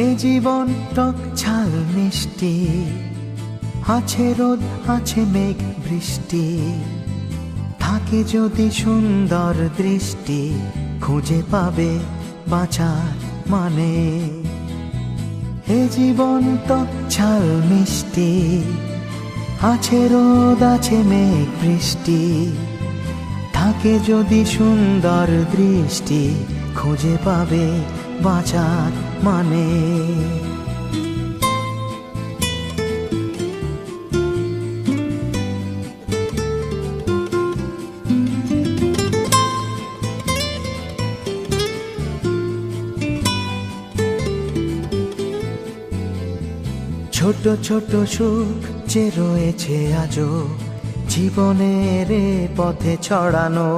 এ জীবন টক ঝাল মিষ্টি, আছে রোদ আছে মেঘ বৃষ্টি, থাকে যদি সুন্দর দৃষ্টি, খুঁজে পাবে বাঁচার মানে। এ জীবন টক ঝাল মিষ্টি, আছে রোদ আছে মেঘ বৃষ্টি, থাকে যদি সুন্দর দৃষ্টি, খুঁজে পাবে বাঁচার মানে। ছোট ছোট সুখ যে রয়েছে আজও জীবনের এ পথে ছড়ানো,